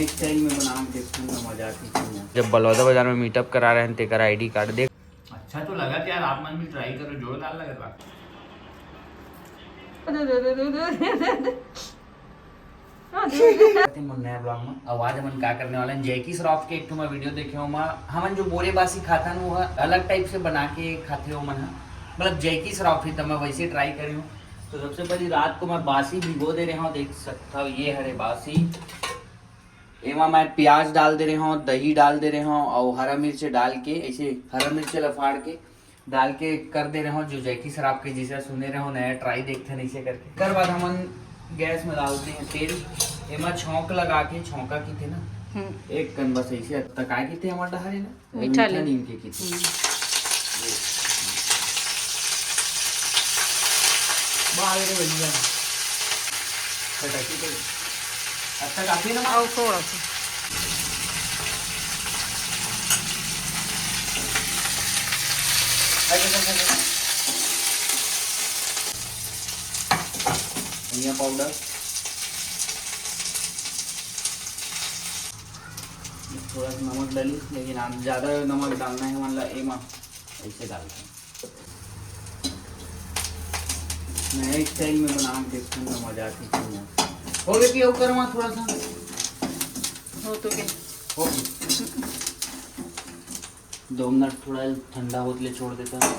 Style में बना के देखूंगा, मजा आती है। जब बलौदा बाजार में मीटअप करा रहे हैं तेरा आईडी कार्ड देख। अच्छा तो लगा कि यार आप मन भी ट्राई करो, जोरदार लगा। नया ब्लॉग में आवाज हमन क्या करने वाले हैं, जैकी श्रॉफ के एक ठो मैं वीडियो देखे हो हमन जो बोरे बासी खाता वो अलग टाइप से बना के खाते हो मन, मतलब जैकी श्रॉफ ही तो मैं वैसे ट्राई करी हूँ। तो सबसे पहले रात को मैं बासी भिगो दे रहा हूँ, देख सकता हूँ ये हरे बासी। एमा मैं प्याज डाल दे रहा हूँ, दही डाल दे रहा हूँ और हरा मिर्च डाल के ऐसे हरा मिर्च लफाड़ के डाल के कर दे रहा हूँ जो जैकी श्रॉफ के जिसे सुने रहे हो नया ट्राई देखते हैं ऐसे करके। कर बाद हमन गैस में डालते हैं तेल, एमा छौंक लगा के छौंका की थे ना एक कन बस ऐसे तकाए की थे हमारे डहारे ना मीठा नीम के की थे। बाहर रे बढ़िया फटाकी तो अच्छा काफी ना और थोड़ा सा धनिया पाउडर, थोड़ा सा नमक डाली, लेकिन आप ज़्यादा नमक डालना है मतलब एमा ऐसे डालते हैं। नए स्टाइल में बना के देखूंगा, मजा आती है। हो गया कि ऊपर वहाँ थोड़ा सा हो तो क्या हो 2 मिनट थोड़ा ठंडा होते ले छोड़ देता है।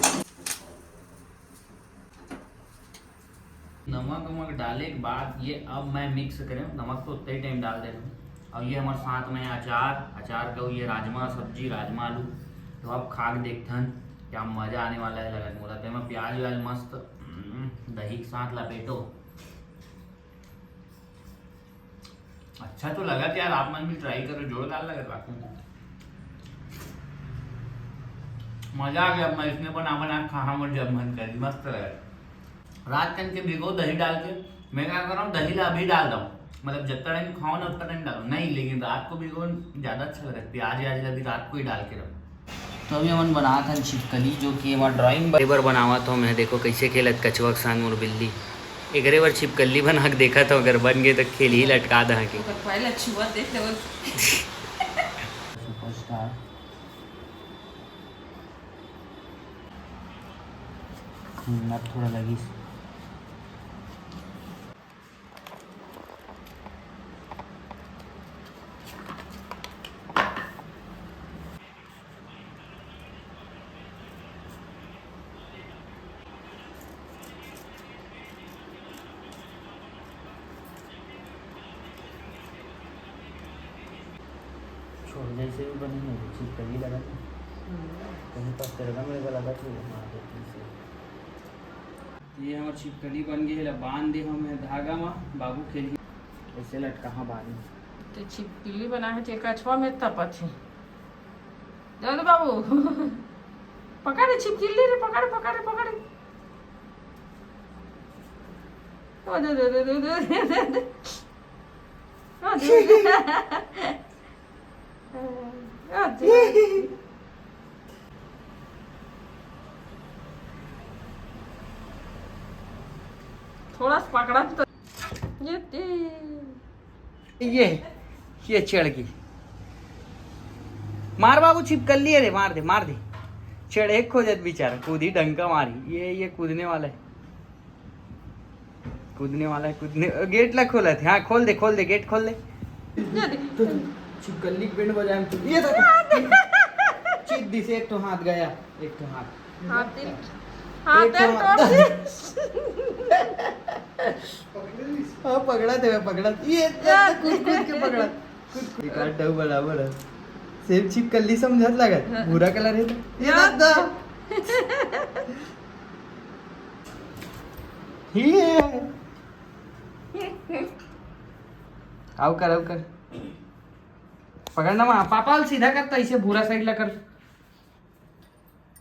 नमक वमक डाले के बाद ये अब मैं मिक्स करें, नमक तो उतना ही टाइम डाल दे रहा हूँ। और ये हमारे साथ में अचार का ये राजमा सब्जी, राजमा आलू। तो अब खा के देखते हैं क्या मज़ा आने वाला है। लगा बोला तो मैं प्याज व्याज मस्त दही के साथ लपेटो। अच्छा तो लगा कि यार आप मन भी ट्राई करो, जोरदार लगा। मजा आ गया। मैं इसमें बना खा और जब मन करी मस्त लगा। रात कन के भिगो दही डाल के मैं क्या कर रहा हूँ, दही ला अभी डाल रहा हूँ, मतलब जितना टाइम खाओ ना उतना टाइम डालो नहीं, लेकिन रात को भिगो ज़्यादा अच्छा लगा। प्याज व्याज भी रात को ही डाल के रखो। तो अभी हमन बना था छिपकली जो कि हमारा ड्राइंग बार बनावा था। मैं देखो कैसे खेलत कछुआ के संग मोर बिल्ली एक बार छिपकली बना के देखा था, अगर बन गए तो खेल ही लटका दे के पहले अच्छी बात देख ले सुपरस्टार। थोड़ा लगी छोड़ जैसे भी बनी है छिपकली लगा कहीं पास तेरा मेरे को लगा कि ये हमारी छिपकली बन गई है। बांध दे हमें धागा में बाबू खेली ऐसे लटका हाँ बांध तो छिपकली बना है तो कछुआ में तपत है। जाओ तो बाबू पकड़े छिपकली रे, पकड़े पकड़े पकड़े ओ दे दे दे दे दे थोड़ा सा पकड़ा तो ये चढ़ गई। मार बाबू छिपकली है रे, मार दे चढ़े खोजत बेचारा कूदी डंका मारी। ये कूदने वाला है कूदने। गेट ला खोला थे। हाँ खोल दे गेट खोल दे। तो छिपकली के बैंड बजाए तो ये चीत दी से एक तो हाथ गया, एक तो हाथ हाँ पकड़ा थे ये कूद के पकड़ा काटा बराबर सेब छिपकली समझत लगत भूरा कलर है ये दादा आओ कर पकड़ना वहाँ पापा सीधा करता इसे भूरा साइड ला कर,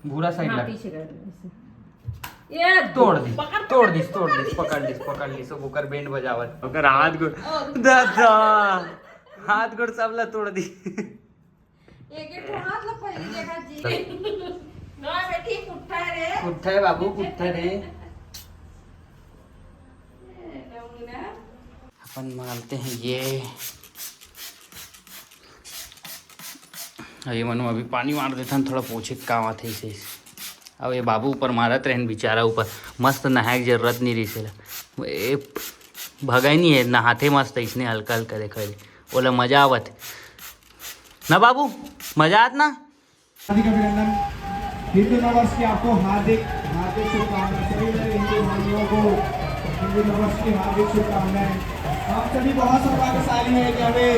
भूरा साइड ला ये तोड़ दी पकड़ ली सब ओकर बैंड बजावत ओकर हाथ गोड़ दादा हाथ गोड़ सब ला तोड़ दी। एक हाथ ला पहले देखा जी ना बेटी कुट्ठा है बाबू कुट्ठा रे। अपन मारते हैं ये ये मनु अभी पानी मार देता न थोड़ा पोछे काम आते इसे। अब ये बाबू ऊपर मारत रहे बेचारा ऊपर मस्त नहाए की जरूरत नहीं रही से ये भगा ही नहीं है नहाते मस्त इसने हल्का हल्का देखा बोला मजा आवत ना बाबू मजा आत ना। हार्दिक अभिनंदन। हिंदू नववर्ष की आपको हार्दिक हार्दिक शुभकामनाएं। सभी मेरे हिंदू भाइयों को हिंदू नववर्ष की हार्दिक शुभकामनाएं। हम सभी बहुत सौभाग्यशाली हैं कि हमें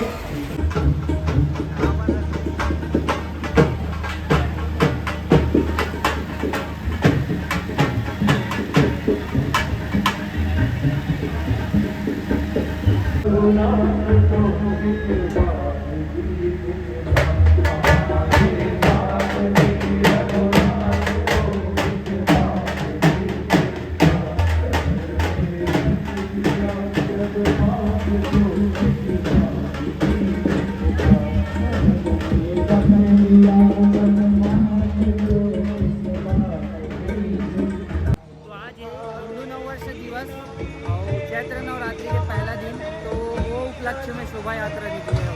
चैत्र नवरात्रि के पहला दिन तो वो उपलक्ष्य में शोभा यात्रा निकली है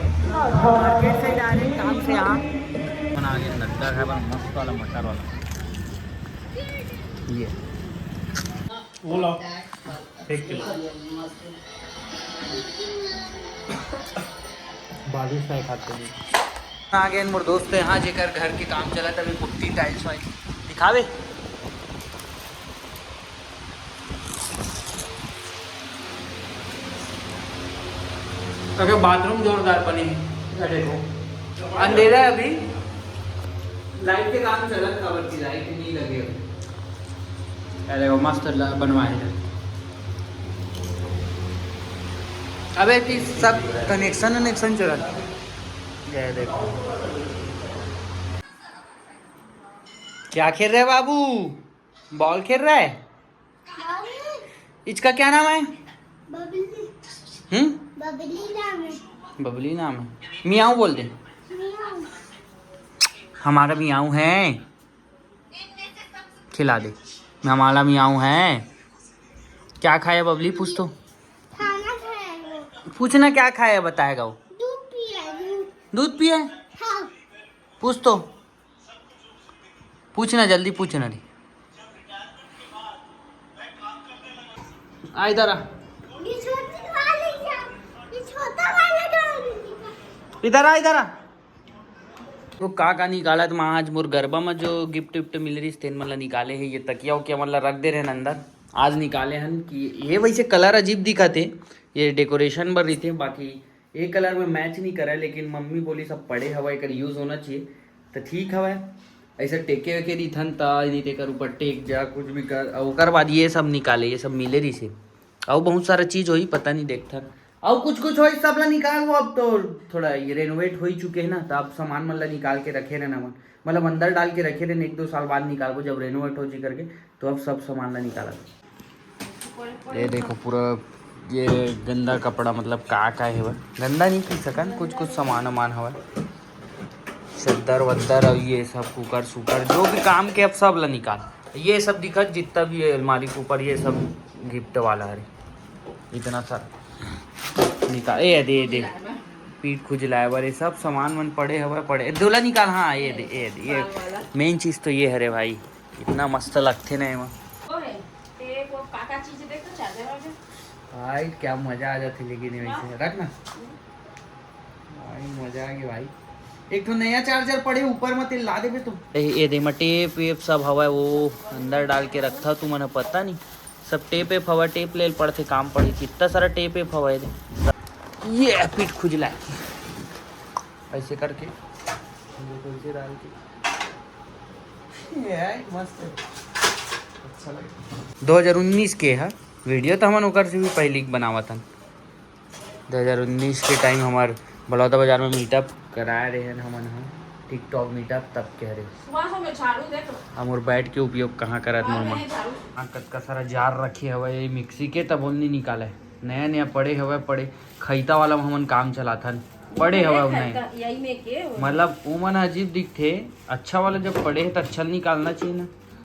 मार्केट से डायरेक्ट काम से यहाँ आगे नड्डा है पर मस्त वाला मटर वाला ये वो लो 1 किलो 22 खाते हैं आगे मोर दोस्त यहाँ जेकर घर के काम चला तभी पुट्टी टाइल्स वाइल्स दिखावे अगर बाथरूम जोरदार बने हैं देखो अंधेरा है अभी लाइट के काम चला कवर की लाइट नहीं लगे अरे वो मस्त बनवाए हैं अबे कि सब कनेक्शन चला ये देखो क्या खेल रहे बाबू बॉल खेल रहा है इसका क्या नाम है बबली नाम है मियाऊ बोल दे हमारा मियाऊ है खिला दे हमारा मियाऊ है क्या खाया बबली पूछ तो पूछना क्या खाया बताएगा वो दूध पिया हाँ। पूछ तो पूछना जल्दी पूछना रे आ इधर आ इधर आ वो का निकाला तो आज मोर गरबा में जो गिफ्ट विफ्ट मिल रही तेन मतलब निकाले है ये तकिया उकिया मतलब रख दे रहे हैं अंदर आज निकाले हैं कि ये वैसे कलर अजीब दिखा थे ये डेकोरेशन पर रही थे बाकी एक कलर में मैच नहीं करा लेकिन मम्मी बोली सब पड़े हवा एक यूज़ होना चाहिए तो ठीक हवा ऐसा टेके वेके दी थन नहीं तेकर ऊपर टेक जा कुछ भी कर और बाद ये सब निकाले ये सब मिले रही से और बहुत सारा चीज़ हो पता नहीं देखता और कुछ हो सब ला निकाल वो अब तो थोड़ा ये रेनोवेट हो ही चुके हैं ना तो अब सामान मतलब निकाल के रखे रहना मतलब अंदर डाल के रखे रहने 1-2 साल बाद निकाल को जब रेनोवेट हो जी करके तो अब सब सामान ला निकाला ये देखो पूरा ये गंदा कपड़ा मतलब का है वह गंदा नहीं पी सकन कुछ सामान वामान हवा चद्दर वद्दर और ये सब कुकर सुकर जो भी काम के अब सब ला निकाल ये सब दिखत जितना भी है अलमारी के ऊपर ये सब गिफ्ट वाला है इतना सारा निकाल ये दे पीठ खुजलाए बारे सब सामान मन पड़े हवा पड़े दूल्हा निकाल हाँ ये मेन चीज़ तो ये है रे भाई इतना मस्त लगते ना भाई क्या मजा आ जाती लेकिन वैसे रख ना भाई मजा आ गया भाई एक तो नया चार्जर पड़े ऊपर मत ला दे तुम ये दे टेप वेप सब हवा वो अंदर डाल के रखा तू मैंने पता नहीं सब टेप वेप हवा टेप ले पड़ते काम पड़ी कितना सारा टेप वेप हवा ये पीठ खुजला ऐसे करके डाल के मस्त अच्छा लगे 2019 के है वीडियो तो हम ओकर से भी पहले बनावा था 2019 के टाइम हमार बलौदा बाजार में मीटअप कराए रहे हैं हमन टिकटॉक मीटअप तब कह रहे हम और बैठ के उपयोग कहाँ करा कतका सारा जार रखे हवा ये मिक्सी के तब नहीं निकाला है नया पड़े हवा पड़े खैता वाला हमन काम चलाता पड़े हवा नहीं मतलब वो मन अजीब दिखते अच्छा वाला जब पड़े है तो अच्छा निकालना चाहिए ना